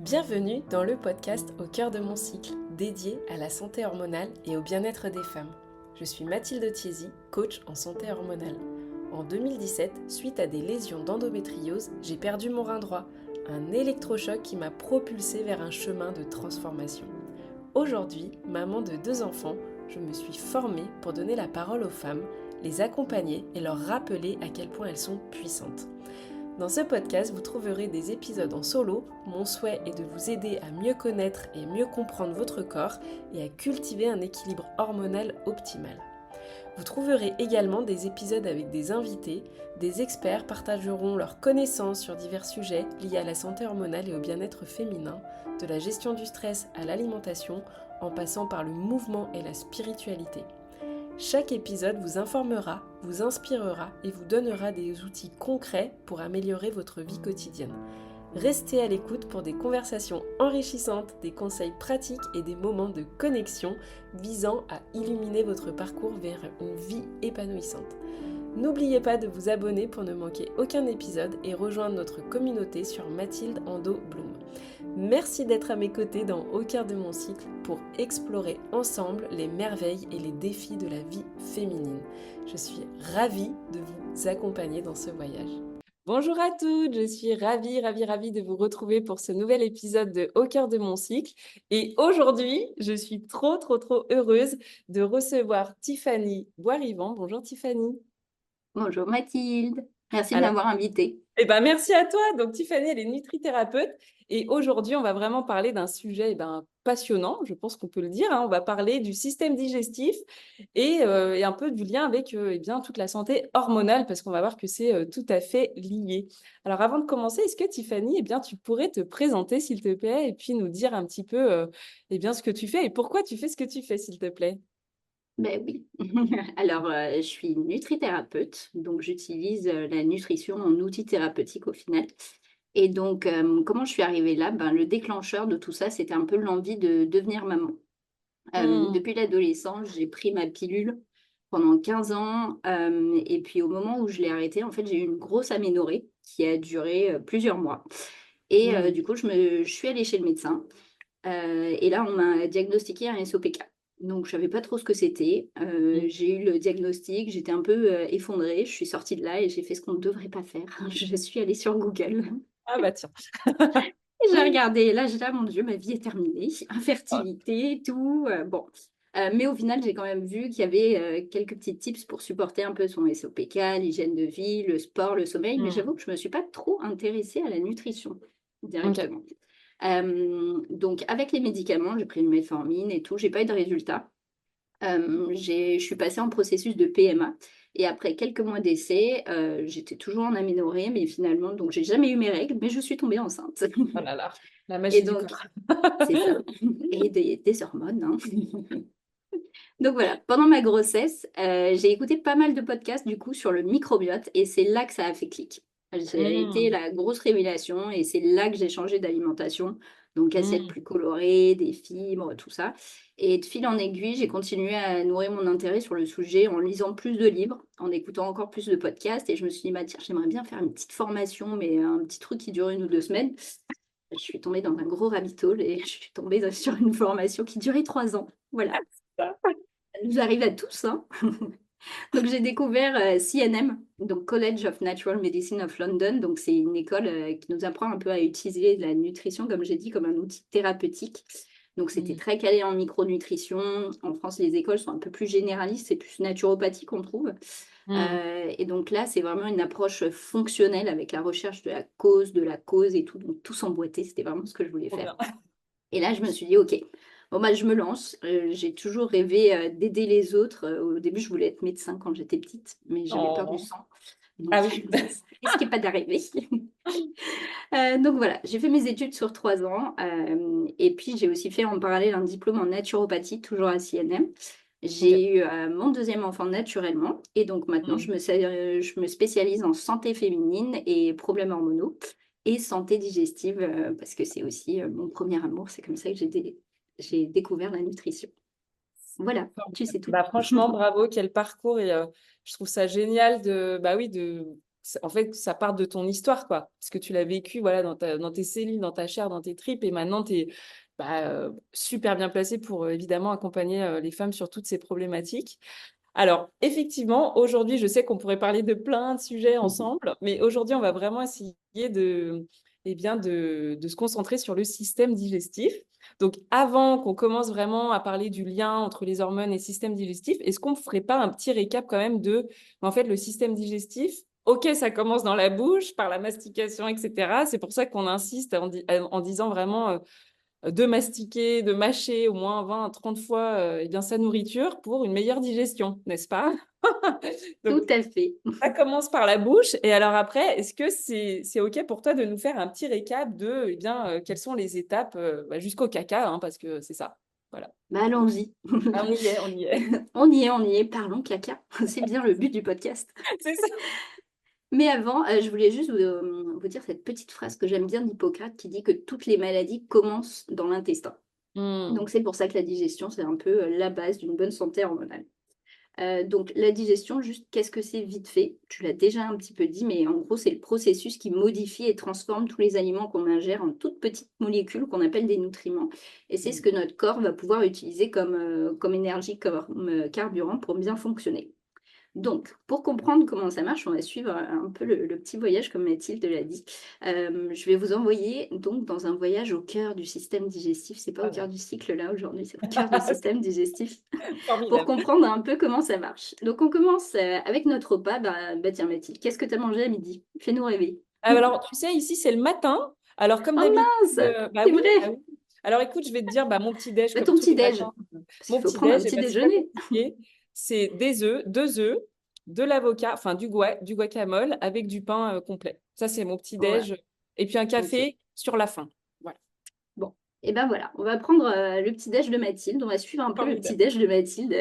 Bienvenue dans le podcast Au cœur de mon cycle, dédié à la santé hormonale et au bien-être des femmes. Je suis Mathilde Thiésy, coach en santé hormonale. En 2017, suite à des lésions d'endométriose, j'ai perdu mon rein droit, un électrochoc qui m'a propulsée vers un chemin de transformation. Aujourd'hui, maman de 2 enfants, je me suis formée pour donner la parole aux femmes, les accompagner et leur rappeler à quel point elles sont puissantes. Dans ce podcast, vous trouverez des épisodes en solo. Mon souhait est de vous aider à mieux connaître et mieux comprendre votre corps et à cultiver un équilibre hormonal optimal. Vous trouverez également des épisodes avec des invités. Des experts partageront leurs connaissances sur divers sujets liés à la santé hormonale et au bien-être féminin, de la gestion du stress à l'alimentation, en passant par le mouvement et la spiritualité. Chaque épisode vous informera, vous inspirera et vous donnera des outils concrets pour améliorer votre vie quotidienne. Restez à l'écoute pour des conversations enrichissantes, des conseils pratiques et des moments de connexion visant à illuminer votre parcours vers une vie épanouissante. N'oubliez pas de vous abonner pour ne manquer aucun épisode et rejoindre notre communauté sur Mathilde Ando Bloom. Merci d'être à mes côtés dans Au cœur de mon cycle pour explorer ensemble les merveilles et les défis de la vie féminine. Je suis ravie de vous accompagner dans ce voyage. Bonjour à toutes, je suis ravie de vous retrouver pour ce nouvel épisode de Au cœur de mon cycle. Et aujourd'hui, je suis trop heureuse de recevoir Tiffany Boirivant. Bonjour Tiffany. Bonjour Mathilde, merci de Alors, m'avoir invitée. merci à toi. Donc, Tiffany, elle est nutrithérapeute. Et aujourd'hui, on va vraiment parler d'un sujet passionnant, je pense qu'on peut le dire. On va parler du système digestif et un peu du lien avec toute la santé hormonale, parce qu'on va voir que c'est tout à fait lié. Alors, avant de commencer, est-ce que Tiffany, tu pourrais te présenter, s'il te plaît, et puis nous dire un petit peu ce que tu fais et pourquoi tu fais ce que tu fais, s'il te plaît. Ben oui, alors je suis nutrithérapeute, donc j'utilise la nutrition en outil thérapeutique au final. Et donc, comment je suis arrivée là? Ben, le déclencheur de tout ça, c'était un peu l'envie de devenir maman. Hmm. Depuis l'adolescence, j'ai pris ma pilule pendant 15 ans. Et puis au moment où je l'ai arrêtée, en fait, j'ai eu une grosse aménorrhée qui a duré plusieurs mois. Et Hmm. du coup, je suis allée chez le médecin. Et là, on m'a diagnostiqué un SOPK. Donc, je savais pas trop ce que c'était. Hmm. J'ai eu le diagnostic, j'étais un peu effondrée. Je suis sortie de là et j'ai fait ce qu'on ne devrait pas faire. Je suis allée sur Google Ah bah tiens. et j'ai regardé. Et là, j'étais là, mon Dieu, ma vie est terminée. Infertilité, tout. Bon. Mais au final, j'ai quand même vu qu'il y avait quelques petits tips pour supporter un peu son SOPK, l'hygiène de vie, le sport, le sommeil. Mais Hmm. j'avoue que je ne me suis pas trop intéressée à la nutrition Ok. directement. Donc avec les médicaments, j'ai pris une metformine et tout, j'ai pas eu de résultat. Je suis passée en processus de PMA et après quelques mois d'essai, j'étais toujours en aménorrhée, mais finalement, donc j'ai jamais eu mes règles, mais je suis tombée enceinte. Oh là là, la Et magie du donc, corps. c'est ça. Et des hormones, hein. Donc voilà, pendant ma grossesse, j'ai écouté pas mal de podcasts du coup sur le microbiote et c'est là que ça a fait clic. Ça a été Hmm. la grosse révélation et c'est là que j'ai changé d'alimentation. Donc assiette Hmm. plus colorée, des fibres, tout ça. Et de fil en aiguille, j'ai continué à nourrir mon intérêt sur le sujet en lisant plus de livres, en écoutant encore plus de podcasts. Et je me suis dit, bah, tiens, j'aimerais bien faire une petite formation, mais un petit truc qui dure 1 ou 2 semaines. Je suis tombée dans un gros rabbit hole et je suis tombée sur une formation qui durait 3 ans. Voilà. Ça nous arrive à tous, hein. Donc j'ai découvert CNM, donc College of Natural Medicine of London. Donc c'est une école qui nous apprend un peu à utiliser la nutrition, comme j'ai dit, comme un outil thérapeutique. Donc c'était Hmm. très calé en micronutrition. En France, les écoles sont un peu plus généralistes, c'est plus naturopathique, on trouve. Hmm. Et donc là, c'est vraiment une approche fonctionnelle avec la recherche de la cause et tout. Donc tout s'emboîter, c'était vraiment ce que je voulais Trop faire. bien. Et là, je me suis dit, OK, bon, bah, je me lance. J'ai toujours rêvé d'aider les autres. Au début, je voulais être médecin quand j'étais petite, mais j'avais peur du Oh. sang. Donc, Ah ça oui. risquait pas d'arriver. Donc voilà, j'ai fait mes études sur 3 ans. Et puis, j'ai aussi fait en parallèle un diplôme en naturopathie, toujours à CNM. Ok. J'ai eu mon deuxième enfant naturellement. Et donc maintenant, Hmm. je me spécialise en santé féminine et problèmes hormonaux et santé digestive, parce que c'est aussi mon premier amour. C'est comme ça que j'ai découvert la nutrition. Voilà, tu sais tout. Franchement, bravo, quel parcours et je trouve ça génial de en fait, ça part de ton histoire, quoi. Parce que tu l'as vécu, voilà, dans tes cellules, dans ta chair, dans tes tripes, et maintenant, tu es super bien placé pour évidemment accompagner les femmes sur toutes ces problématiques. Alors, effectivement, aujourd'hui, je sais qu'on pourrait parler de plein de sujets ensemble, mais aujourd'hui, on va vraiment essayer de se concentrer sur le système digestif. Donc, avant qu'on commence vraiment à parler du lien entre les hormones et le système digestif, est-ce qu'on ne ferait pas un petit récap quand même en fait, le système digestif? Ok, ça commence dans la bouche, par la mastication, etc. C'est pour ça qu'on insiste en disant vraiment de mastiquer, de mâcher au moins 20 à 30 fois eh bien, sa nourriture pour une meilleure digestion, n'est-ce pas? Donc, Tout à fait. ça commence par la bouche. Et alors après, est-ce que c'est OK pour toi de nous faire un petit récap de eh bien, quelles sont les étapes jusqu'au caca, hein, parce que c'est ça. Voilà. Bah, allons-y. Ah, on y est, on y est. On y est, parlons caca. C'est bien le but du podcast. C'est ça. Mais avant, je voulais juste vous dire cette petite phrase que j'aime bien d'Hippocrate qui dit que toutes les maladies commencent dans l'intestin. Hmm. Donc c'est pour ça que la digestion, c'est un peu la base d'une bonne santé hormonale. Donc la digestion, juste qu'est-ce que c'est vite fait? Tu l'as déjà un petit peu dit, mais en gros, c'est le processus qui modifie et transforme tous les aliments qu'on ingère en toutes petites molécules qu'on appelle des nutriments. Et c'est ce que notre corps va pouvoir utiliser comme énergie, comme carburant pour bien fonctionner. Donc, pour comprendre comment ça marche, on va suivre un peu le petit voyage comme Mathilde l'a dit. Je vais vous envoyer donc dans un voyage au cœur du système digestif. C'est pas au Ah cœur bon. du cycle là aujourd'hui, c'est au cœur du système digestif pour Formidable. comprendre un peu comment ça marche. Donc, on commence avec notre repas. Bah tiens Mathilde, qu'est-ce que tu as mangé à midi? Fais-nous rêver. Alors, tu sais, ici, c'est le matin. Alors, comme Oh d'habitude, mince, bah c'est oui, bah vrai. oui. Alors, écoute, je vais te dire, mon petit-déj, Bah, comme ton tous petit les déj, matins. parce qu'il Mon faut prendre un petit-déj, petit c'est pas déjeuner. compliqué. C'est des œufs, 2 œufs, de l'avocat, enfin du guacamole avec du pain complet. Ça, c'est mon Ouais, petit-déj. Et puis un ok. café sur la fin. Voilà. Bon, et ben voilà, on va prendre le petit-déj de Mathilde, on va suivre un peu le Formidable. petit-déj de Mathilde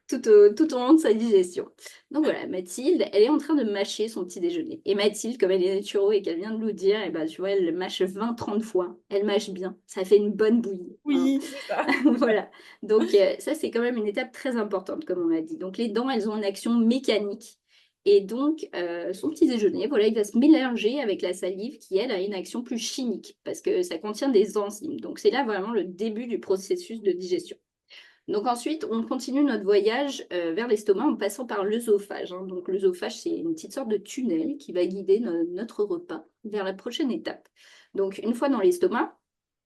tout au long de sa digestion. Donc voilà, Mathilde, elle est en train de mâcher son petit déjeuner. Et Mathilde, comme elle est naturo et qu'elle vient de nous dire, et ben, tu vois, elle mâche 20-30 fois. Elle mâche bien, ça fait une bonne bouillie, hein. Oui, c'est ça. Voilà, donc ça c'est quand même une étape très importante, comme on l'a dit. Donc les dents, elles ont une action mécanique. Et donc, son petit déjeuner, voilà, il va se mélanger avec la salive qui, elle, a une action plus chimique parce que ça contient des enzymes. Donc, c'est là vraiment le début du processus de digestion. Donc, ensuite, on continue notre voyage vers l'estomac en passant par l'œsophage, hein. Donc, l'œsophage, c'est une petite sorte de tunnel qui va guider notre repas vers la prochaine étape. Donc, une fois dans l'estomac,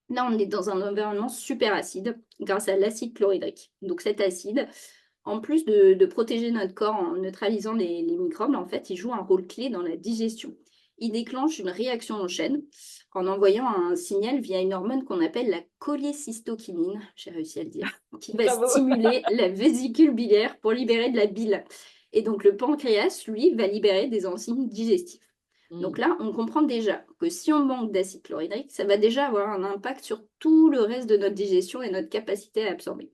là, on est dans un environnement super acide grâce à l'acide chlorhydrique. Donc, cet acide, en plus de protéger notre corps en neutralisant les microbes, en fait, il joue un rôle clé dans la digestion. Il déclenche une réaction en chaîne en envoyant un signal via une hormone qu'on appelle la cholécystokinine, j'ai réussi à le dire, qui va Bravo. stimuler la vésicule biliaire pour libérer de la bile. Et donc le pancréas, lui, va libérer des enzymes digestifs. Donc Mm. là, on comprend déjà que si on manque d'acide chlorhydrique, ça va déjà avoir un impact sur tout le reste de notre digestion et notre capacité à absorber.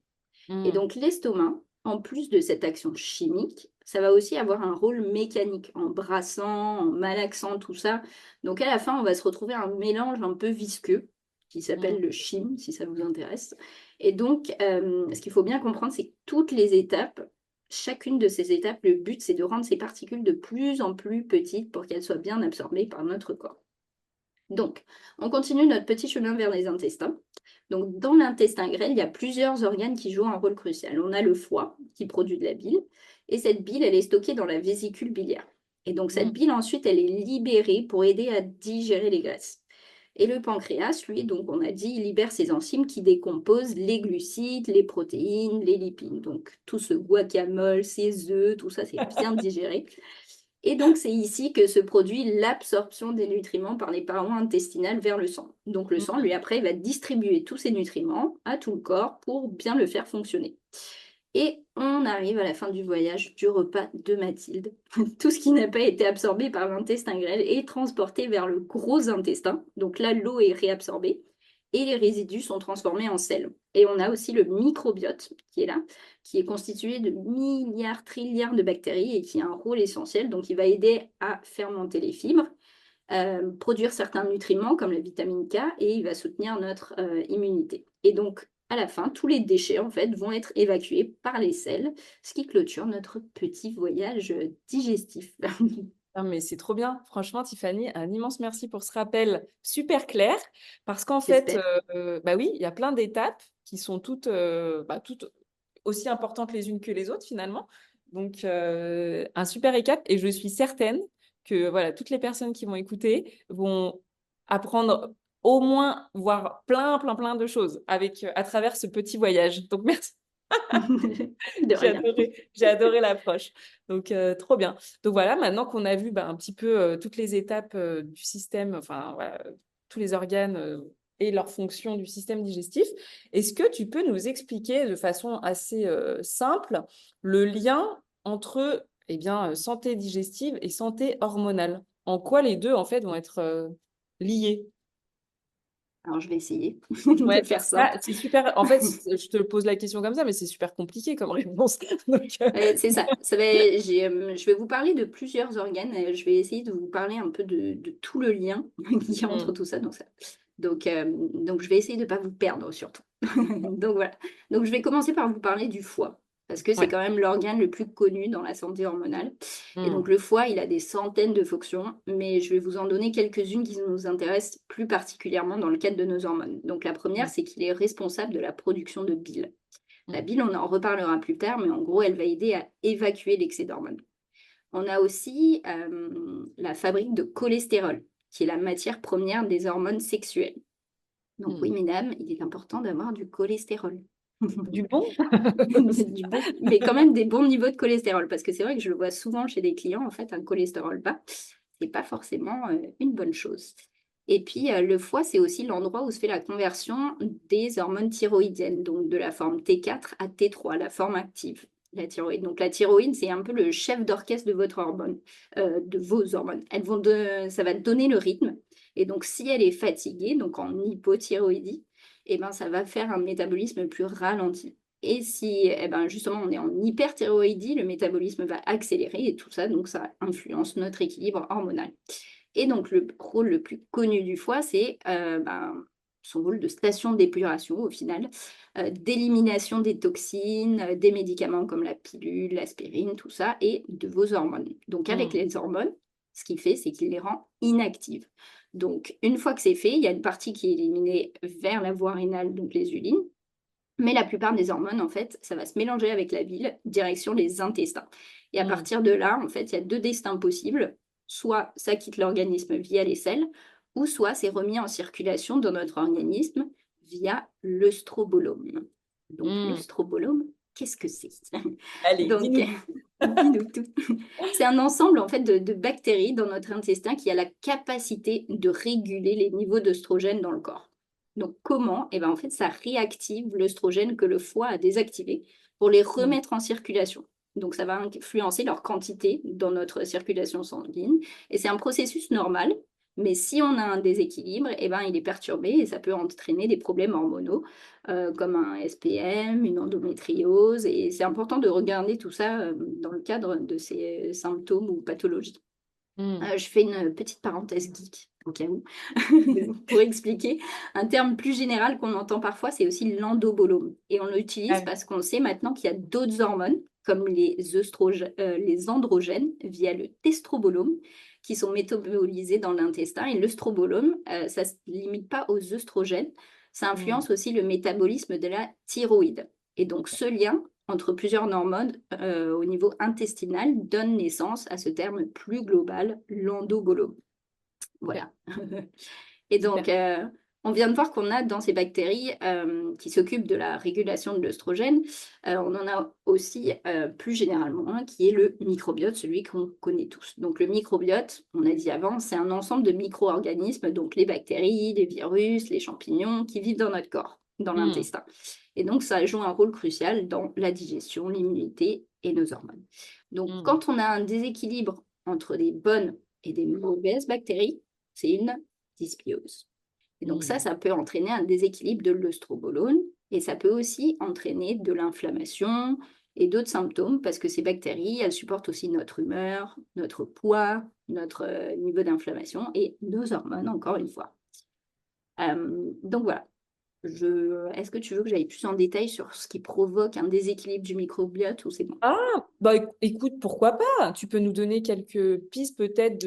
Et Mm. donc l'estomac, en plus de cette action chimique, ça va aussi avoir un rôle mécanique en brassant, en malaxant, tout ça. Donc à la fin, on va se retrouver un mélange un peu visqueux qui Mm. s'appelle le chyme, si ça vous intéresse. Et donc, ce qu'il faut bien comprendre, c'est que toutes les étapes, chacune de ces étapes, le but, c'est de rendre ces particules de plus en plus petites pour qu'elles soient bien absorbées par notre corps. Donc, on continue notre petit chemin vers les intestins. Donc, dans l'intestin grêle, il y a plusieurs organes qui jouent un rôle crucial. On a le foie qui produit de la bile, et cette bile, elle est stockée dans la vésicule biliaire. Et donc, cette Mm. bile, ensuite, elle est libérée pour aider à digérer les graisses. Et le pancréas, lui, donc on a dit, il libère ces enzymes qui décomposent les glucides, les protéines, les lipides. Donc, tout ce guacamole, ces œufs, tout ça, c'est bien digéré. Et donc, c'est ici que se produit l'absorption des nutriments par les parois intestinales vers le sang. Donc, le sang, lui, Mm. après, va distribuer tous ces nutriments à tout le corps pour bien le faire fonctionner. Et on arrive à la fin du voyage du repas de Mathilde. Tout ce qui n'a pas été absorbé par l'intestin grêle est transporté vers le gros intestin. Donc là, l'eau est réabsorbée et les résidus sont transformés en sel. Et on a aussi le microbiote qui est là, qui est constitué de milliards, trilliards de bactéries et qui a un rôle essentiel. Donc il va aider à fermenter les fibres, produire certains nutriments comme la vitamine K et il va soutenir notre immunité. Et donc, à la fin, tous les déchets en fait vont être évacués par les selles, ce qui clôture notre petit voyage digestif. Non, mais c'est trop bien. Franchement, Tiffany, un immense merci pour ce rappel super clair. Parce qu'en fait, J'espère. bah oui, il y a plein d'étapes qui sont toutes aussi importantes les unes que les autres finalement. Donc, un super récap. Et je suis certaine que voilà, toutes les personnes qui vont écouter vont apprendre au moins, voire plein de choses à travers ce petit voyage. Donc, merci. De rien. J'ai adoré l'approche. Donc, trop bien. Donc voilà, maintenant qu'on a vu un petit peu toutes les étapes du système, enfin, voilà, tous les organes et leurs fonctions du système digestif, est-ce que tu peux nous expliquer de façon assez simple le lien entre santé digestive et santé hormonale? En quoi les deux, en fait, vont être liés? Alors, je vais essayer Ouais, de parce faire que simple. c'est super. En fait, je te pose la question comme ça, mais c'est super compliqué comme réponse. Donc, C'est ça. Je vais vous parler de plusieurs organes. Je vais essayer de vous parler un peu de tout le lien qu'il y a entre hmm, tout ça. Donc, je vais essayer de ne pas vous perdre surtout. Donc voilà. Donc je vais commencer par vous parler du foie, parce que c'est ouais. quand même l'organe le plus connu dans la santé hormonale. Et donc Hmm, le foie, il a des centaines de fonctions, mais je vais vous en donner quelques-unes qui nous intéressent plus particulièrement dans le cadre de nos hormones. Donc la première, hmm, c'est qu'il est responsable de la production de bile. La hmm, bile, on en reparlera plus tard, mais en gros, elle va aider à évacuer l'excès d'hormones. On a aussi la fabrique de cholestérol, qui est la matière première des hormones sexuelles. Donc oui, hmm. mesdames, il est important d'avoir du cholestérol. Du bon? Du bon, mais quand même des bons niveaux de cholestérol, parce que c'est vrai que je le vois souvent chez des clients, en fait, un cholestérol bas, c'est pas forcément une bonne chose. Et puis, le foie, c'est aussi l'endroit où se fait la conversion des hormones thyroïdiennes, donc de la forme T4 à T3, la forme active, la thyroïde. Donc, la thyroïde, c'est un peu le chef d'orchestre de votre hormone, de vos hormones. Ça va donner le rythme. Et donc, si elle est fatiguée, donc en hypothyroïdie, eh ben, ça va faire un métabolisme plus ralenti. Et si justement on est en hyperthyroïdie, le métabolisme va accélérer et tout ça, donc ça influence notre équilibre hormonal. Et donc le rôle le plus connu du foie, c'est son rôle de station d'épuration au final, d'élimination des toxines, des médicaments comme la pilule, l'aspirine, tout ça, et de vos hormones. Donc avec Hmm, les hormones, ce qu'il fait, c'est qu'il les rend inactives. Donc une fois que c'est fait, il y a une partie qui est éliminée vers la voie rénale, donc les urines, mais la plupart des hormones, en fait, ça va se mélanger avec la bile, direction les intestins. Et à hmm, partir de là, en fait, il y a deux destins possibles. Soit ça quitte l'organisme via les selles, ou soit c'est remis en circulation dans notre organisme via l'œstrobolome. Donc hmm. l'œstrobolome, qu'est-ce que c'est? Allez, Donc, dis-nous tout. dis-nous tout. C'est un ensemble en fait de bactéries dans notre intestin qui a la capacité de réguler les niveaux d'œstrogène dans le corps. Donc comment? Eh ben, en fait, ça réactive l'œstrogène que le foie a désactivé pour les Hmm, remettre en circulation. Donc ça va influencer leur quantité dans notre circulation sanguine. Et c'est un processus normal, mais si on a un déséquilibre, eh ben, il est perturbé et ça peut entraîner des problèmes hormonaux comme un SPM, une endométriose. Et c'est important de regarder tout ça dans le cadre de ces symptômes ou pathologies. hmm. Je fais une petite parenthèse geek, au cas où, pour expliquer un terme plus général qu'on entend parfois, c'est aussi l'endobolome. Et on l'utilise Ah, parce qu'on sait maintenant qu'il y a d'autres hormones, comme les androgènes, via le testrobolome, qui sont métabolisés dans l'intestin. Et l'œstrobolome, ça ne se limite pas aux œstrogènes, ça hmm. influence aussi le métabolisme de la thyroïde. Et donc ce lien entre plusieurs hormones au niveau intestinal donne naissance à ce terme plus global, l'endobolome. Ok, Voilà. Et donc, super. on vient de voir qu'on a dans ces bactéries qui s'occupent de la régulation de l'œstrogène, on en a aussi plus généralement un qui est le microbiote, celui qu'on connaît tous. Donc le microbiote, on a dit avant, c'est un ensemble de micro-organismes, donc les bactéries, les virus, les champignons qui vivent dans notre corps, dans Hmm, l'intestin. Et donc ça joue un rôle crucial dans la digestion, l'immunité et nos hormones. Donc hmm, quand on a un déséquilibre entre des bonnes et des mauvaises bactéries, c'est une dysbiose. Et donc hmm, ça peut entraîner un déséquilibre de l'œstrobolone et ça peut aussi entraîner de l'inflammation et d'autres symptômes parce que ces bactéries, elles supportent aussi notre humeur, notre poids, notre niveau d'inflammation et nos hormones, encore une fois. Donc voilà. Est-ce que tu veux que j'aille plus en détail sur ce qui provoque un déséquilibre du microbiote ou c'est bon? Ah, bah écoute, pourquoi pas? Tu peux nous donner quelques pistes peut-être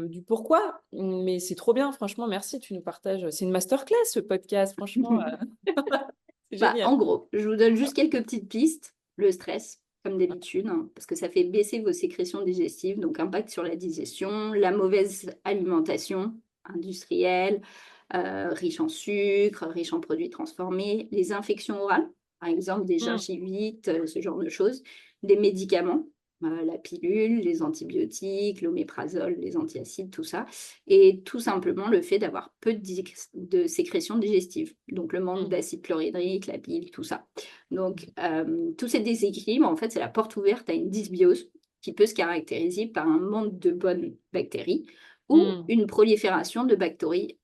du pourquoi, mais c'est trop bien, franchement, merci, tu nous partages. C'est une masterclass ce podcast, franchement, c'est Bah, génial. en gros, je vous donne juste quelques petites pistes. Le stress, comme d'habitude, hein, parce que ça fait baisser vos sécrétions digestives, donc impact sur la digestion, la mauvaise alimentation industrielle, riche en sucre, riche en produits transformés, les infections orales, par exemple des Mm, gingivites, ce genre de choses, des médicaments, la pilule, les antibiotiques, l'oméprazole, les antiacides, tout ça, et tout simplement le fait d'avoir peu de sécrétions digestives, donc le manque mm, d'acide chlorhydrique, la bile, tout ça. Donc, tous ces déséquilibres, en fait, c'est la porte ouverte à une dysbiose qui peut se caractériser par un manque de bonnes bactéries ou mm, une prolifération de bactéries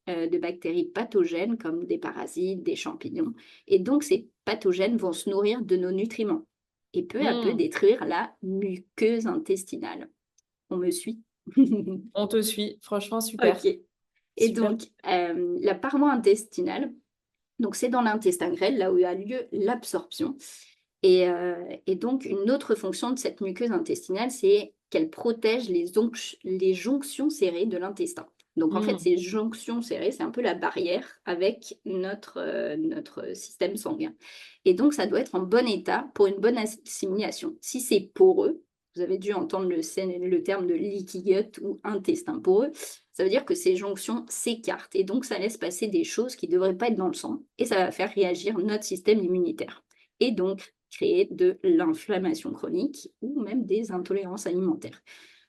pathogènes comme des parasites, des champignons. Et donc, ces pathogènes vont se nourrir de nos nutriments et peu à peu mm. détruire la muqueuse intestinale. On me suit? On te suit, franchement, super, Ok. Et super. donc, la paroi intestinale, donc c'est dans l'intestin grêle, là où a lieu l'absorption. Et donc, une autre fonction de cette muqueuse intestinale, c'est qu'elle protège les jonctions serrées de l'intestin. Donc, en fait, Mm, ces jonctions serrées, c'est un peu la barrière avec notre système sanguin. Et donc, ça doit être en bon état pour une bonne assimilation. Si c'est poreux, vous avez dû entendre le terme de leaky gut ou intestin poreux, ça veut dire que ces jonctions s'écartent et donc ça laisse passer des choses qui ne devraient pas être dans le sang et ça va faire réagir notre système immunitaire et donc créer de l'inflammation chronique ou même des intolérances alimentaires.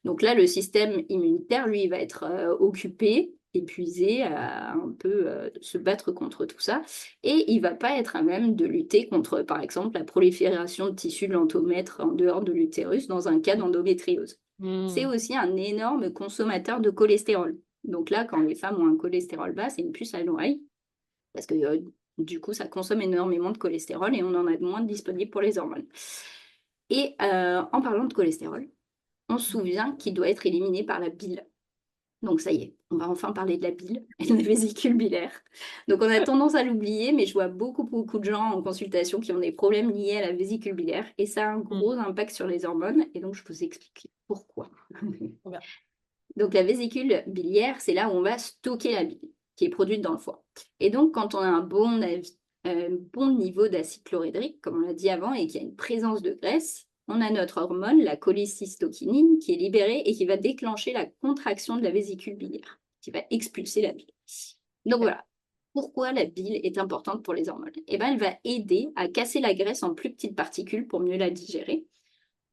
Donc là, le système immunitaire, lui, va être occupé, épuisé, à un peu se battre contre tout ça. Et il ne va pas être à même de lutter contre, par exemple, la prolifération de tissus de l'endomètre en dehors de l'utérus dans un cas d'endométriose. C'est mm. aussi un énorme consommateur de cholestérol. Donc là, quand les femmes ont un cholestérol bas, c'est une puce à l'oreille parce que du coup, ça consomme énormément de cholestérol et on en a de moins disponible pour les hormones. Et en parlant de cholestérol, on se souvient qu'il doit être éliminé par la bile. Donc ça y est, on va enfin parler de la bile et de la vésicule biliaire. Donc on a tendance à l'oublier, mais je vois beaucoup de gens en consultation qui ont des problèmes liés à la vésicule biliaire et ça a un Mm. gros impact sur les hormones et donc je vous explique pourquoi. Trop bien. Donc la vésicule biliaire, c'est là où on va stocker la bile qui est produite dans le foie. Et donc quand on a un bon niveau d'acide chlorhydrique, comme on l'a dit avant, et qu'il y a une présence de graisse, on a notre hormone, la cholécystokinine, qui est libérée et qui va déclencher la contraction de la vésicule biliaire, qui va expulser la bile. Donc Ok. voilà. Pourquoi la bile est importante pour les hormones? Eh ben, elle va aider à casser la graisse en plus petites particules pour mieux la digérer,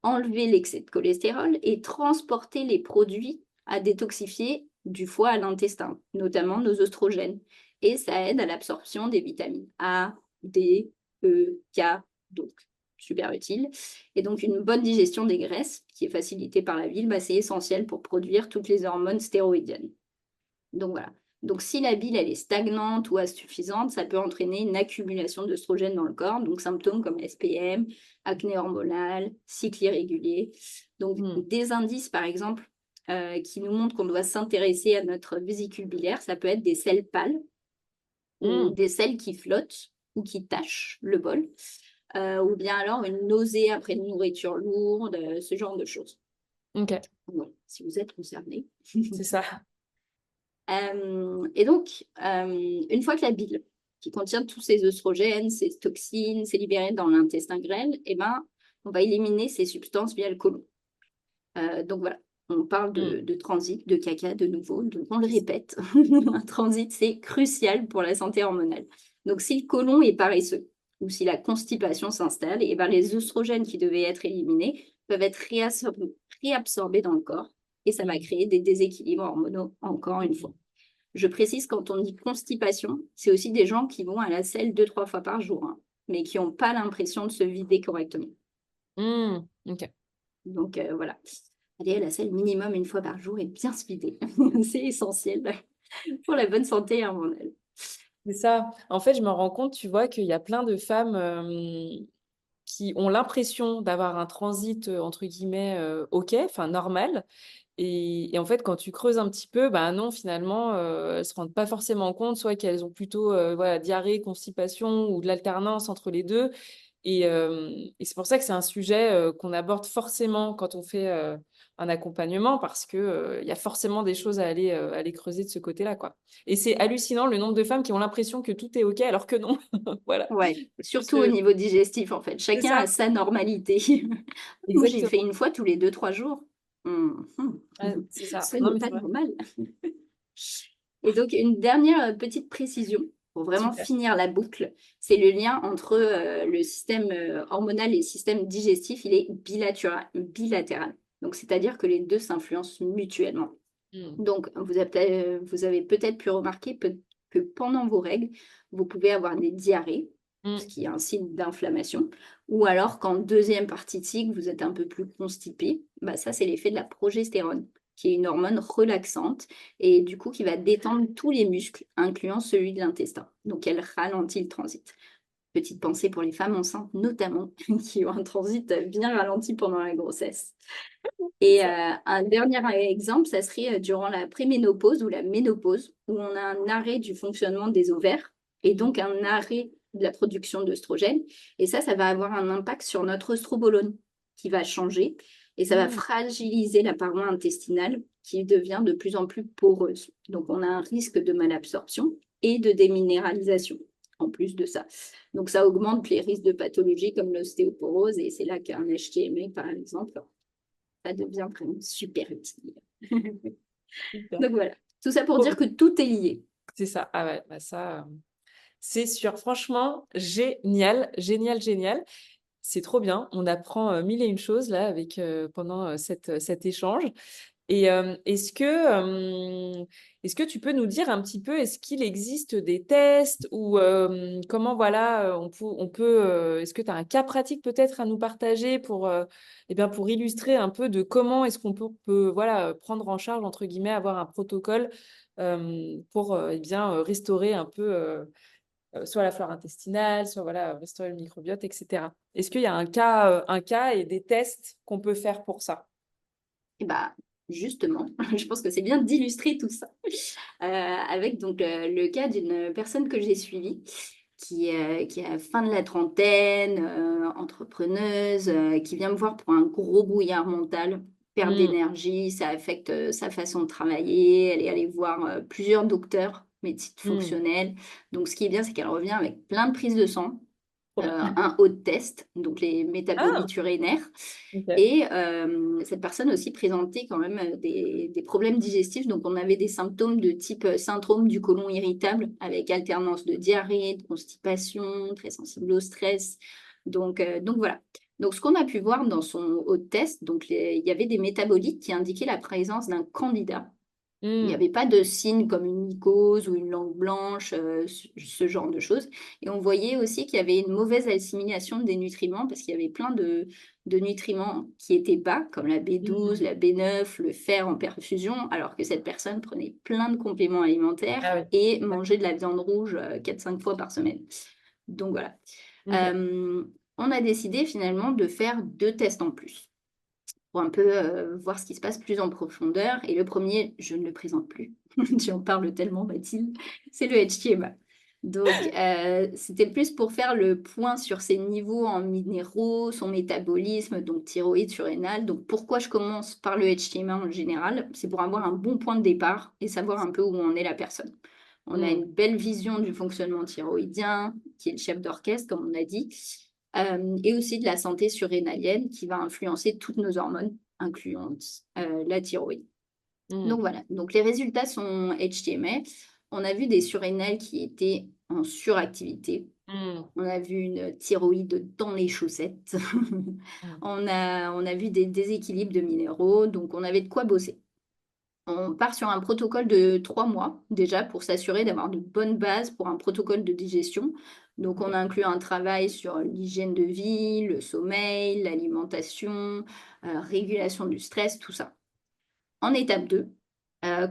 enlever l'excès de cholestérol et transporter les produits à détoxifier du foie à l'intestin, notamment nos oestrogènes. Et ça aide à l'absorption des vitamines A, D, E, K, donc super utile. Et donc une bonne digestion des graisses, qui est facilitée par la bile, bah, c'est essentiel pour produire toutes les hormones stéroïdiennes. Donc voilà. Donc si la bile elle est stagnante ou insuffisante, ça peut entraîner une accumulation d'œstrogènes dans le corps, donc symptômes comme SPM, acné hormonal, cycle irrégulier. Donc Mm, des indices par exemple qui nous montrent qu'on doit s'intéresser à notre vésicule biliaire, ça peut être des selles pâles ou mm. des selles qui flottent ou qui tachent le bol, ou bien alors une nausée après une nourriture lourde, ce genre de choses. Ok, Voilà, si vous êtes concerné. c'est ça. Et donc, une fois que la bile, qui contient tous ces œstrogènes, ces toxines, s'est libérée dans l'intestin grêle, eh ben, on va éliminer ces substances via le côlon. Donc voilà, on parle Mm. de transit, de caca de nouveau, donc on le répète. Un transit, c'est crucial pour la santé hormonale. Donc si le côlon est paresseux ou si la constipation s'installe, eh ben, les œstrogènes qui devaient être éliminés peuvent être réabsorbés dans le corps et ça va Mm. créer des déséquilibres hormonaux encore une fois. Je précise, quand on dit constipation, c'est aussi des gens qui vont à la selle 2, 3 fois par jour, hein, mais qui n'ont pas l'impression de se vider correctement. Mm. Ok. Donc voilà, aller à la selle minimum 1 fois par jour et bien se vider. C'est essentiel pour la bonne santé hormonale. C'est ça. En fait, je me rends compte, tu vois, qu'il y a plein de femmes qui ont l'impression d'avoir un transit, entre guillemets, OK, enfin normal, Et en fait, quand tu creuses un petit peu, bah non, finalement, elles se rendent pas forcément compte, soit qu'elles ont plutôt, voilà, diarrhée, constipation ou de l'alternance entre les 2. Et c'est pour ça que c'est un sujet, qu'on aborde forcément quand on fait, un accompagnement parce que, il y a forcément des choses à aller creuser de ce côté-là, quoi. Et c'est hallucinant le nombre de femmes qui ont l'impression que tout est OK alors que non. Voilà. Ouais, Parce surtout au que niveau digestif, en fait. c'est Chacun ça, a sa normalité. Moi, j'ai fait exactement. une fois tous les 2 3 jours. Mmh Ouais, mh. c'est ça. Ce Non, n'est mais pas c'est vrai. normal. Et donc une dernière, petite précision pour vraiment Super. finir la boucle, c'est le lien entre, le système, hormonal et le système digestif, il est bilatéral. Donc c'est-à-dire que les 2 s'influencent mutuellement. Mmh. Donc vous avez peut-être pu remarquer que pendant vos règles, vous pouvez avoir des diarrhées, ce Mmh. qui est un signe d'inflammation, ou alors qu'en deuxième partie de cycle, vous êtes un peu plus constipé. Bah, ça, c'est l'effet de la progestérone, qui est une hormone relaxante et du coup qui va détendre tous les muscles, incluant celui de l'intestin. Donc elle ralentit le transit. Petite pensée pour les femmes enceintes notamment, qui ont un transit bien ralenti pendant la grossesse. C'est Et ça. un dernier exemple, ça serait, durant la préménopause ou la ménopause, où on a un arrêt du fonctionnement des ovaires et Mmh. donc un arrêt de la production d'œstrogènes et ça va avoir un impact sur notre œstrobolone qui va changer et ça va Mmh. fragiliser la paroi intestinale qui devient de plus en plus poreuse. Donc on a un risque de malabsorption et de déminéralisation en plus de ça. Donc ça augmente les risques de pathologies comme l'ostéoporose et c'est là qu'un HTMA, par exemple, ça devient vraiment super utile. Super. Donc voilà, tout ça pour Trop dire bien. que tout est lié. C'est ça. Ah ouais, bah ça, c'est sûr. Franchement, génial, génial, génial. C'est trop bien. On apprend, 1000 et une choses là avec, pendant, cet échange. Et est-ce que tu peux nous dire un petit peu, est-ce qu'il existe des tests ou comment voilà, est-ce que tu as un cas pratique peut-être à nous partager pour, eh bien, pour illustrer un peu de comment est-ce qu'on peut, voilà, «prendre en charge» entre guillemets, avoir un protocole, pour, eh bien, restaurer un peu, soit la flore intestinale, soit voilà, restaurer le microbiote et cetera. Est-ce qu'il y a un cas et des tests qu'on peut faire pour ça? Et bah, justement, je pense que c'est bien d'illustrer tout ça, avec donc, le cas d'une personne que j'ai suivie qui est à la fin de la trentaine, entrepreneuse, qui vient me voir pour un gros brouillard mental, perte Mmh. d'énergie, ça affecte, sa façon de travailler. Elle est allée voir, plusieurs docteurs, médecine Mmh. fonctionnelle. Donc ce qui est bien, c'est qu'elle revient avec plein de prises de sang, Trop bien. un haut de test, donc les Ah! métabolites urinaires OK. et cette personne aussi présentait quand même, des problèmes digestifs. Donc on avait des symptômes de type, syndrome du côlon irritable avec alternance de diarrhée, de constipation, très sensible au stress. Donc voilà. Donc ce qu'on a pu voir dans son haut de test, donc il y avait des métabolites qui indiquaient la présence d'un candida. Il n'y Mmh. avait pas de signes comme une mycose ou une langue blanche, ce genre de choses et on voyait aussi qu'il y avait une mauvaise assimilation des nutriments parce qu'il y avait plein de nutriments qui étaient bas, comme la B12, Mmh. la B9, le fer en perfusion, alors que cette personne prenait plein de compléments alimentaires Ah oui, et d'accord. mangeait de la viande rouge, 4-5 fois par semaine. Donc voilà. OK. On a décidé finalement de faire 2 tests en plus pour un peu, voir ce qui se passe plus en profondeur et le premier, je ne le présente plus. Tu en parles tellement Mathilde, c'est le HTMA. Donc c'était plus pour faire le point sur ses niveaux en minéraux, son métabolisme, donc thyroïde, surrénal. Donc pourquoi je commence par le HTMA en général? C'est pour avoir un bon point de départ et savoir un peu où en est la personne. On a Mmh. une belle vision du fonctionnement thyroïdien, qui est le chef d'orchestre, comme on a dit, et aussi de la santé surrénalienne qui va influencer toutes nos hormones, incluant la thyroïde. Mmh. Donc voilà, donc les résultats sont HTMA. On a vu des surrénales qui étaient en suractivité. Mmh. On a vu une thyroïde dans les chaussettes. Mmh. On a vu des déséquilibres de minéraux, donc on avait de quoi bosser. On part sur un protocole de 3 mois déjà pour s'assurer d'avoir de bonnes bases pour un protocole de digestion. Donc on OK. a inclus un travail sur l'hygiène de vie, le sommeil, l'alimentation, régulation du stress, tout ça. En étape 2,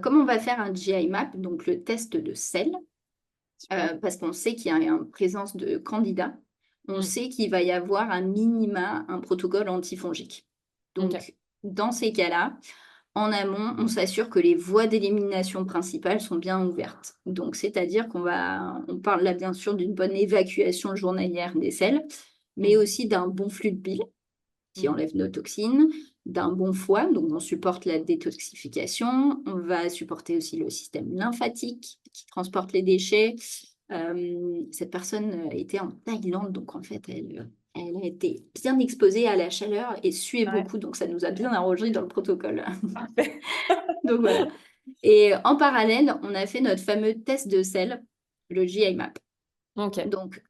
comme on va faire un GI map, donc le test de sel, Super. parce qu'on sait qu'il y a une présence de candidats, on Mmh. sait qu'il va y avoir un minima un protocole antifongique. OK. Donc dans ces cas-là, En amont, on s'assure que les voies d'élimination principales sont bien ouvertes. Donc, c'est-à-dire on parle là bien sûr d'une bonne évacuation journalière des selles, mais Mhm. aussi d'un bon flux de bile qui Mhm. enlève nos toxines, d'un bon foie, donc on supporte la détoxification, on va supporter aussi le système lymphatique qui transporte les déchets. Cette personne était en Thaïlande, donc en fait, elle a été bien exposée à la chaleur et suait Ouais. beaucoup, donc ça nous a bien arrangé dans le protocole. Parfait. Donc voilà. Et en parallèle, on a fait notre fameux test de sel, le GI-MAP. Ok. Donc,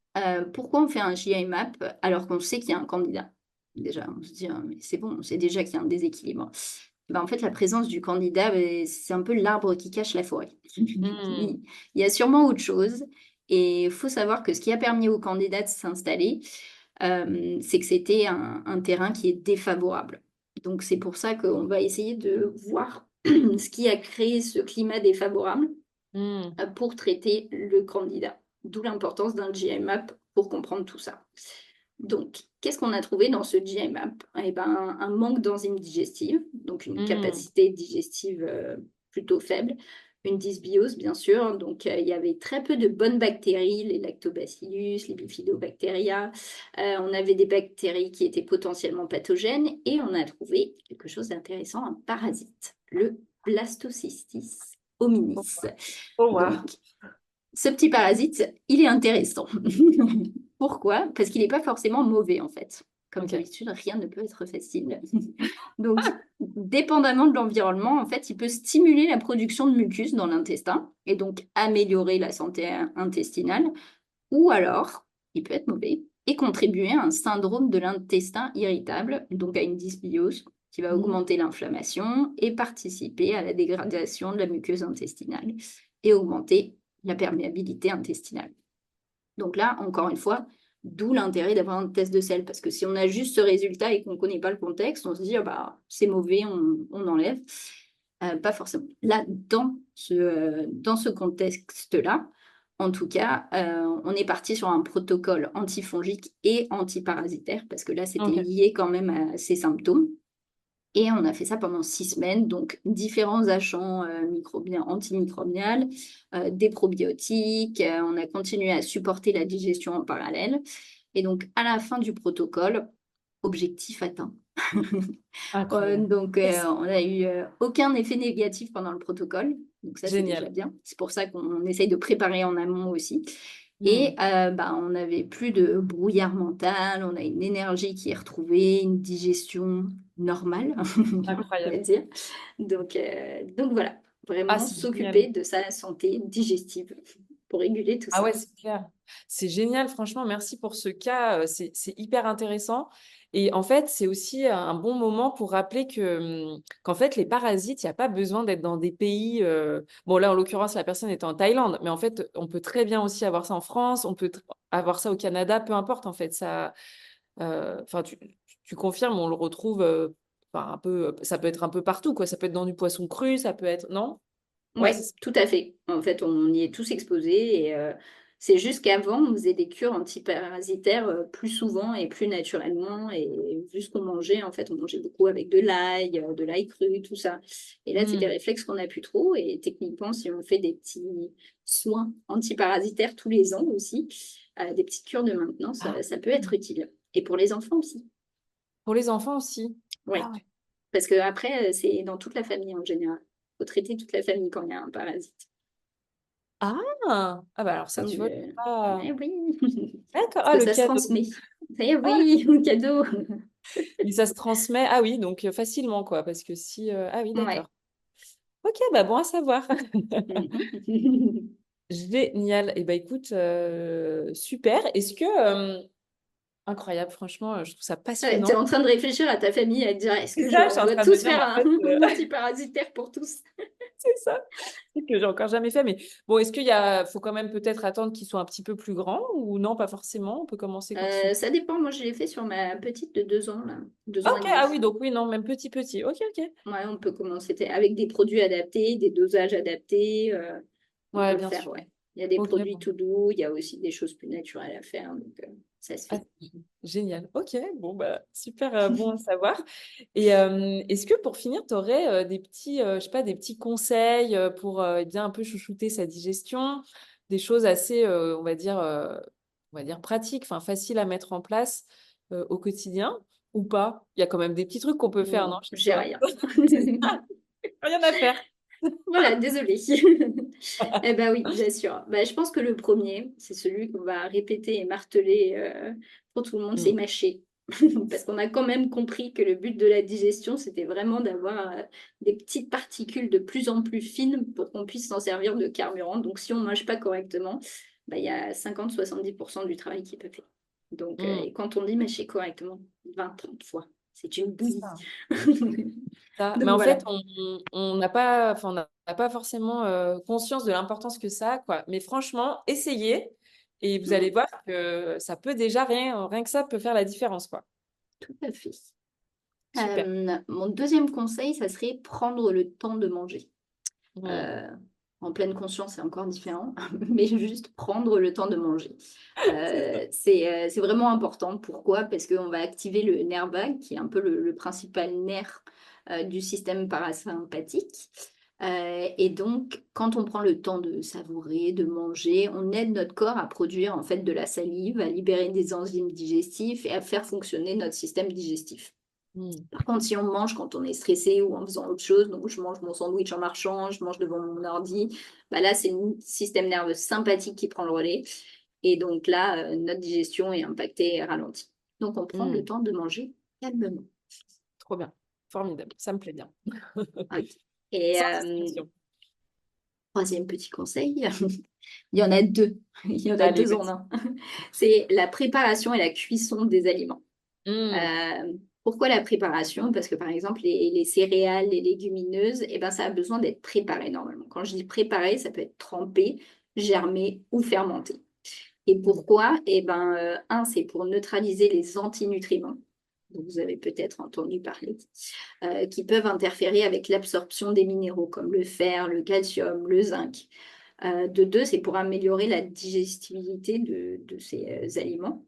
pourquoi on fait un GI-MAP alors qu'on sait qu'il y a un candidat? Déjà, on se dit, mais c'est bon, on sait déjà qu'il y a un déséquilibre. Ben, en fait, la présence du candidat, c'est un peu l'arbre qui cache la forêt. Mhm. Il y a sûrement autre chose. Et il faut savoir que ce qui a permis au candidat de s'installer, c'est que c'était un terrain qui est défavorable. Donc, c'est pour ça qu'on va essayer de voir ce qui a créé ce climat défavorable Mhm. pour traiter le candidat. D'où l'importance d'un GIMAP pour comprendre tout ça. Donc, qu'est-ce qu'on a trouvé dans ce GIMAP? Eh ben, un manque d'enzymes digestives, donc une Mhm. capacité digestive plutôt faible, une dysbiose bien sûr, donc il y avait très peu de bonnes bactéries, les lactobacillus, les bifidobacteria, on avait des bactéries qui étaient potentiellement pathogènes et on a trouvé quelque chose d'intéressant, un parasite, le blastocystis hominis. Oh, wow. Donc, ce petit parasite, il est intéressant. Pourquoi? Parce qu'il n'est pas forcément mauvais, en fait. Comme Ok. d'habitude, rien ne peut être facile. Donc, dépendamment de l'environnement, en fait, il peut stimuler la production de mucus dans l'intestin et donc améliorer la santé intestinale. Ou alors, il peut être mauvais et contribuer à un syndrome de l'intestin irritable, donc à une dysbiose qui va Mhm. augmenter l'inflammation et participer à la dégradation de la muqueuse intestinale et augmenter la perméabilité intestinale. Donc là, encore une fois, d'où l'intérêt d'avoir un test de sel, parce que si on a juste ce résultat et qu'on ne connaît pas le contexte, on se dit, ah bah, c'est mauvais, on enlève. Pas forcément. Là, dans ce contexte-là, en tout cas, on est parti sur un protocole antifongique et antiparasitaire, parce que là, c'était Ok. lié quand même à ces symptômes. Et on a fait ça pendant 6 semaines, donc différents agents antimicrobiens, des probiotiques, on a continué à supporter la digestion en parallèle. Et donc, à la fin du protocole, objectif atteint. Incroyable. Donc, Yes. on n'a eu aucun effet négatif pendant le protocole. Donc, ça, c'est déjà Génial. bien. C'est pour ça qu'on essaye de préparer en amont aussi. Et Mhm. bah, on n'avait plus de brouillard mental, on a une énergie qui est retrouvée, une digestion normale, on va Incroyable. dire. Donc voilà, Ah, vraiment c'est génial. s'occuper de sa santé digestive pour réguler tout Ah ça. ouais, c'est clair. C'est génial, franchement, merci pour ce cas, c'est hyper intéressant et en fait, c'est aussi un bon moment pour rappeler que, qu'en fait, les parasites, il y a pas besoin d'être dans des pays, bon là, en l'occurrence, la personne est en Thaïlande, mais en fait, on peut très bien aussi avoir ça en France, on peut tr avoir ça au Canada, peu importe en fait, ça, enfin, tu confirmes, on le retrouve, enfin un peu, ça peut être un peu partout quoi, ça peut être dans du poisson cru, ça peut être non? Ouais, c'est Ouais, ça. tout à fait. En fait, on y est tous exposés et c'est juste qu'avant, on faisait des cures antiparasitaires plus souvent et plus naturellement. Et vu ce qu'on mangeait, en fait, on mangeait beaucoup avec de l'ail cru, tout ça. Et là, c'est des Mmh. réflexes qu'on n'a plus trop. Et techniquement, si on fait des petits soins antiparasitaires tous les ans aussi, des petites cures de maintenance, Ah ça peut oui, être utile. Et pour les enfants aussi. pour les enfants aussi? Ah Oui. ouais. Parce que après, c'est dans toute la famille en général. Il faut traiter toute la famille quand il y a un parasite. Ah! Ah bah, alors ça, tu vois, je sais pas Eh oui, d'accord, parce ah que le ça se cadeau. transmet. Eh Ah oui, le cadeau. mais ça se transmet ah oui, donc facilement quoi, parce que si, ah oui, Ouais. d'accord. OK, bah, bon à savoir. Mhm. Génial et bah, écoute, super. Est-ce que, incroyable franchement, je trouve ça Ouais, tu es passionnant. en train de réfléchir à ta famille, à te dire, est-ce C'est que ça, je on suis en doit train de me tous dire, mais faire en fait, un antiparasitaire pour tous? c'est ça, c'est que j'ai encore jamais fait, mais bon, est-ce qu'il y a faut quand même peut-être attendre qu'ils soient un petit peu plus grands ou non, pas forcément? On peut commencer quand ils sont Ça dépend, moi je l'ai fait sur ma petite de 2 ans, là, 2 ans et OK, ah oui, demi. donc oui, non, même petit, petit. OK, OK. Ouais, on peut commencer avec des produits adaptés, des dosages adaptés, on peut Ouais, le bien faire, sûr. ouais. Il y a des Ok, produits bon. tout doux, il y a aussi des choses plus naturelles à faire, donc ça se Ah, fait. génial. Ok, bon, bah, super bon à savoir. Et est-ce que pour finir, tu aurais des petits, je sais pas, des petits conseils pour bien un peu chouchouter sa digestion, des choses assez, on va dire pratiques, enfin faciles à mettre en place au quotidien ou pas? Il y a quand même des petits trucs qu'on peut faire, non, Non, chez j'ai soi? rien. Rien à faire. Voilà, désolée. Eh ben oui, bien sûr. Bah, je pense que le premier, c'est celui qu'on va répéter et marteler pour tout le monde, c'est Mm. mâcher. Parce qu'on a quand même compris que le but de la digestion, c'était vraiment d'avoir des petites particules de plus en plus fines pour qu'on puisse s'en servir de carburant. Donc si on ne mange pas correctement, bah, il y a 50-70% du travail qui peut faire. Donc, Mm. et quand on dit mâcher correctement, 20-30 fois, c'est une C'est bouillie. ça. Ça. Mais Donc en voilà. fait, on n'a pas, enfin, on n'a pas forcément conscience de l'importance que ça a, quoi. Mais franchement, essayez et vous allez Mm, voir que ça peut déjà, rien que ça peut faire la différence, quoi. tout à fait. Super. Mon deuxième conseil, ça serait prendre le temps de manger. Mm. Euh, En pleine conscience, c'est encore différent, mais juste prendre le temps de manger. C'est ça. C'est vraiment important. Pourquoi? Parce qu'on va activer le nerf vague, qui est un peu le principal nerf du système parasympathique. Et donc, quand on prend le temps de savourer, de manger, on aide notre corps à produire en fait de la salive, à libérer des enzymes digestifs et à faire fonctionner notre système digestif. Mm. Par contre, si on mange quand on est stressé ou en faisant autre chose, donc je mange mon sandwich en marchant, je mange devant mon ordi, bah là, c'est le système nerveux sympathique qui prend le relais. Et donc là, notre digestion est impactée et ralentie. Donc, on prend le Mm. temps de manger calmement. Trop bien. Formidable. Ça me plaît bien. Ok. Et Sans discussion. troisième petit conseil, il y en a deux. Il y en a Allez, deux en vas-y. un. C'est la préparation et la cuisson des aliments. Mm. Pourquoi la préparation? Parce que par exemple, les céréales, les légumineuses, eh ben, ça a besoin d'être préparé normalement. Quand je dis préparé, ça peut être trempé, germé ou fermenté. Et Mm. pourquoi? Eh ben, un, c'est pour neutraliser les antinutriments, dont vous avez peut-être entendu parler, qui peuvent interférer avec l'absorption des minéraux comme le fer, le calcium, le zinc. De deux, c'est pour améliorer la digestibilité de ces aliments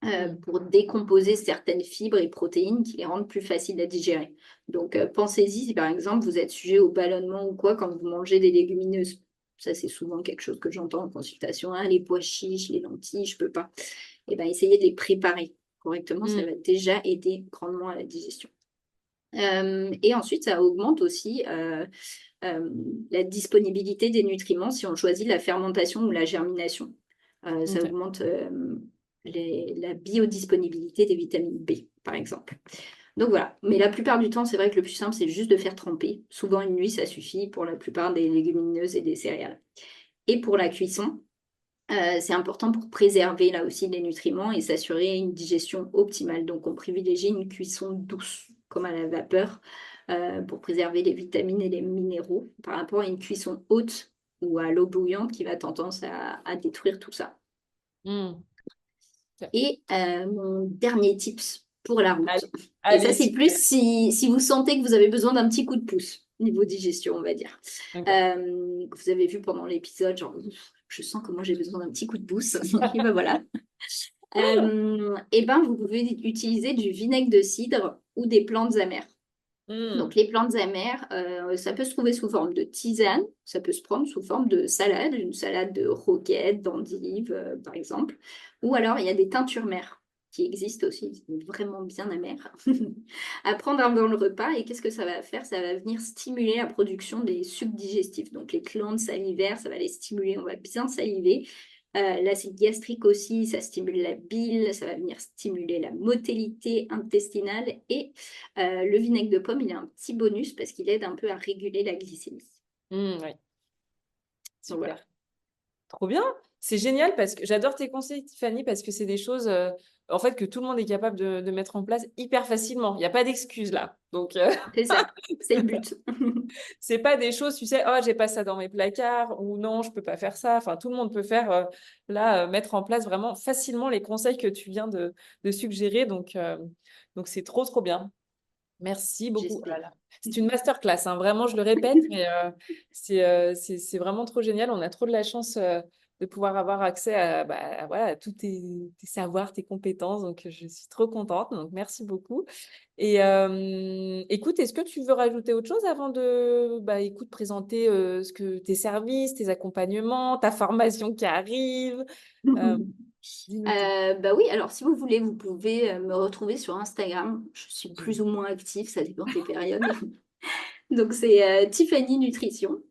Mm. pour décomposer certaines fibres et protéines qui les rendent plus faciles à digérer. Donc, pensez-y si par exemple vous êtes sujet au ballonnement ou quoi quand vous mangez des légumineuses. Ça, c'est souvent quelque chose que j'entends en consultation. Ah, les pois chiches, les lentilles, je peux pas. Eh bien, essayez de les préparer correctement. Ça Mm. va déjà aider grandement à la digestion. Et ensuite, ça augmente aussi euh, la disponibilité des nutriments si on choisit la fermentation ou la germination. Ça Ok. augmente la biodisponibilité des vitamines B, par exemple. Donc voilà. Mais la plupart du temps, c'est vrai que le plus simple, c'est juste de faire tremper. Souvent, une nuit, ça suffit pour la plupart des légumineuses et des céréales. Et pour la cuisson, c'est important pour préserver là aussi les nutriments et s'assurer une digestion optimale. Donc, on privilégie une cuisson douce, comme à la vapeur, pour préserver les vitamines et les minéraux, par rapport à une cuisson haute ou à l'eau bouillante qui va tendance à détruire tout ça. Mm. Ok. Et mon dernier tips pour la route. Allez, Et ça, allez, c'est plus super. si vous sentez que vous avez besoin d'un petit coup de pouce niveau digestion, on va dire. Ok. Vous avez vu pendant l'épisode, genre, je sens que moi j'ai besoin d'un petit coup de pouce. Et ben voilà. Et ben vous pouvez utiliser du vinaigre de cidre ou des plantes amères. Donc Mm. les plantes amères, ça peut se trouver sous forme de tisane, ça peut se prendre sous forme de salade, une salade de roquette, d'endive, par exemple. Ou alors il y a des teintures mères qui existent aussi, qui sont vraiment bien amères, à prendre avant le repas. Et qu'est-ce que ça va faire? Ça va venir stimuler la production des sucs digestifs. Donc les glandes salivaires, ça va les stimuler, on va bien saliver. L'acide gastrique aussi, ça stimule la bile, ça va venir stimuler la motilité intestinale et le vinaigre de pomme, il a un petit bonus parce qu'il aide un peu à réguler la glycémie. Oui, Donc voilà. super. Trop bien. C'est génial parce que j'adore tes conseils, Tiffany, parce que c'est des choses en fait que tout le monde est capable de mettre en place hyper facilement. Il n'y a pas d'excuses là. Donc, C'est ça, c'est le but. c'est pas des choses, tu sais, oh, j'ai pas ça dans mes placards ou non, je peux pas faire ça. Enfin, tout le monde peut faire mettre en place vraiment facilement les conseils que tu viens de suggérer. Donc c'est trop, trop bien. Merci beaucoup. Oh là j'espère. là. C'est une masterclass, hein. Vraiment, je le répète, mais c'est vraiment trop génial. On a trop de la chance de pouvoir avoir accès voilà, à tous tes savoirs, tes compétences. Donc, je suis trop contente. Donc, merci beaucoup. Et écoute, est-ce que tu veux rajouter autre chose avant de écoute, présenter tes services, tes accompagnements, ta formation qui arrive? Euh, Dis-nous tout. Bah oui, alors si vous voulez, vous pouvez me retrouver sur Instagram. Je suis plus Génial. ou moins active, ça dépend des périodes. Donc c'est Tiffany Nutrition.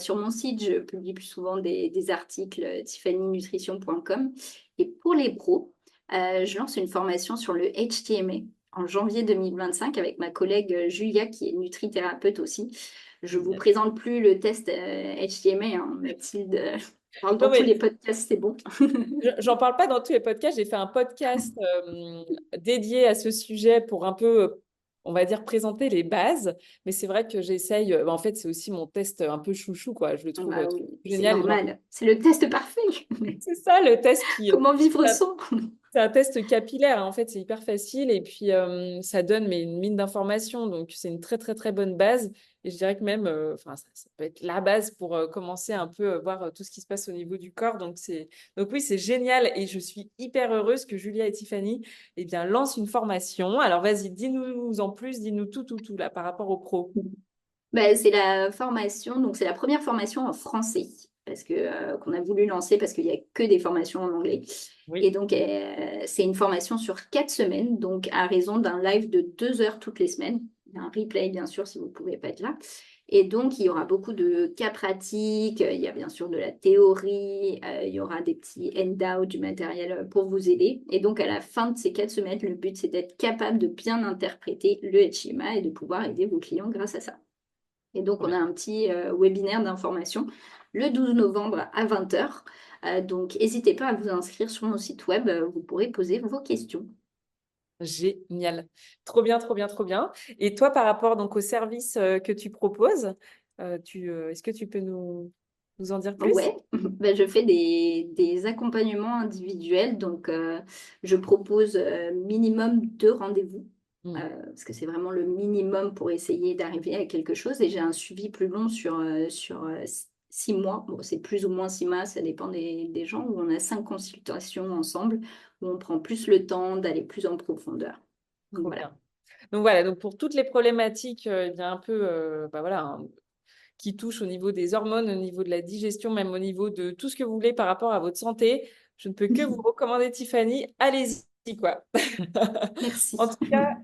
Sur mon site, je publie plus souvent des articles, tiffanynutrition.com. Et pour les pros, je lance une formation sur le HTMA en janvier 2025 avec ma collègue Julia, qui est nutrithérapeute aussi. Je vous Génial. présente plus le test HTMA, hein, Mathilde. Parle Non, dans tous mais les podcasts, c'est bon. j'en parle pas dans tous les podcasts. J'ai fait un podcast dédié à ce sujet pour un peu, on va dire, présenter les bases. Mais c'est vrai que j'essaye. En fait, c'est aussi mon test un peu chouchou, quoi. Je le trouve Bah trop oui, c'est génial. normal. C'est le test parfait. C'est ça, le test qui. Comment vivre sans? C'est un test capillaire, hein. En fait, c'est hyper facile et puis ça donne une mine d'informations. Donc, c'est une très, très, très bonne base. Et je dirais que même, enfin, ça peut être la base pour commencer un peu voir tout ce qui se passe au niveau du corps. Donc oui, c'est génial et je suis hyper heureuse que Julia et Tiffany lancent une formation. Alors, vas-y, dis-nous en plus, dis-nous tout là par rapport aux pros. Bah, c'est la formation, donc c'est la première formation en français parce que qu'on a voulu lancer parce qu'il n'y a que des formations en anglais. Et Oui, donc c'est une formation sur 4 semaines, donc à raison d'un live de 2 heures toutes les semaines. Il y a un replay bien sûr si vous ne pouvez pas être là. Et donc il y aura beaucoup de cas pratiques, il y a bien sûr de la théorie, il y aura des petits handouts, du matériel pour vous aider. Et donc à la fin de ces 4 semaines, le but c'est d'être capable de bien interpréter le HMA et de pouvoir aider vos clients grâce à ça. Et donc, trop on a bien. un petit webinaire d'information le 12 novembre à 20 heures. Donc, n'hésitez pas à vous inscrire sur mon site web. Vous pourrez poser vos questions. Génial. Trop bien, trop bien, trop bien. Et toi, par rapport donc au service que tu proposes, est-ce que tu peux nous en dire plus? Ouais, ben, je fais des accompagnements individuels. Donc, je propose minimum 2 rendez-vous. Hmm. Parce que c'est vraiment le minimum pour essayer d'arriver à quelque chose. Et j'ai un suivi plus long sur 6 mois. Bon, c'est plus ou moins 6 mois, ça dépend des gens, où on a 5 consultations ensemble, où on prend plus le temps d'aller plus en profondeur. Donc Trop voilà. bien. Donc voilà, donc pour toutes les problématiques un peu voilà, hein, qui touchent au niveau des hormones, au niveau de la digestion, même au niveau de tout ce que vous voulez par rapport à votre santé, je ne peux que vous recommander Tiffany. Allez-y, quoi. En Merci. tout cas,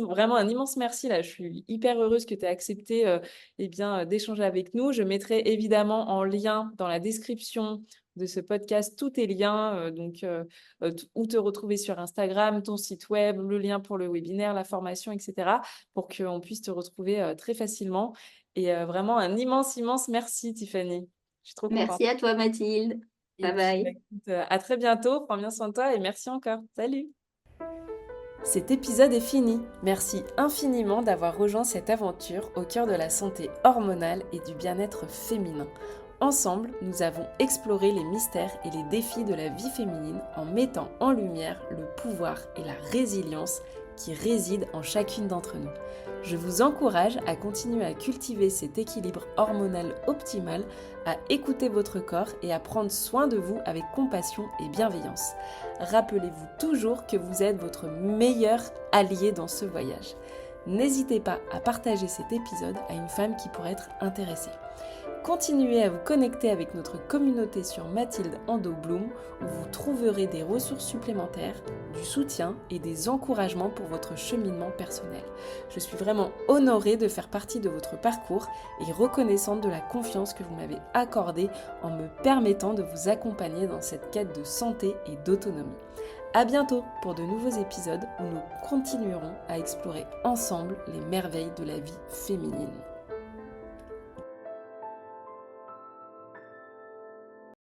vraiment un immense merci. Là, je suis hyper heureuse que tu aies accepté d'échanger avec nous. Je mettrai évidemment en lien dans la description de ce podcast tous tes liens, où te retrouver sur Instagram, ton site web, le lien pour le webinaire, la formation, etc., pour qu'on puisse te retrouver très facilement. Et vraiment un immense, immense merci, Tiffany. Je suis trop contente. Merci à toi, Mathilde. Et Bye puis, bye. écoute, à très bientôt. Prends bien soin de toi et merci encore. Salut! Cet épisode est fini. Merci infiniment d'avoir rejoint cette aventure au cœur de la santé hormonale et du bien-être féminin. Ensemble, nous avons exploré les mystères et les défis de la vie féminine en mettant en lumière le pouvoir et la résilience qui résident en chacune d'entre nous. Je vous encourage à continuer à cultiver cet équilibre hormonal optimal, à écouter votre corps et à prendre soin de vous avec compassion et bienveillance. Rappelez-vous toujours que vous êtes votre meilleur allié dans ce voyage. N'hésitez pas à partager cet épisode à une femme qui pourrait être intéressée. Continuez à vous connecter avec notre communauté sur Mathilde Ando Bloom où vous trouverez des ressources supplémentaires, du soutien et des encouragements pour votre cheminement personnel. Je suis vraiment honorée de faire partie de votre parcours et reconnaissante de la confiance que vous m'avez accordée en me permettant de vous accompagner dans cette quête de santé et d'autonomie. À bientôt pour de nouveaux épisodes où nous continuerons à explorer ensemble les merveilles de la vie féminine.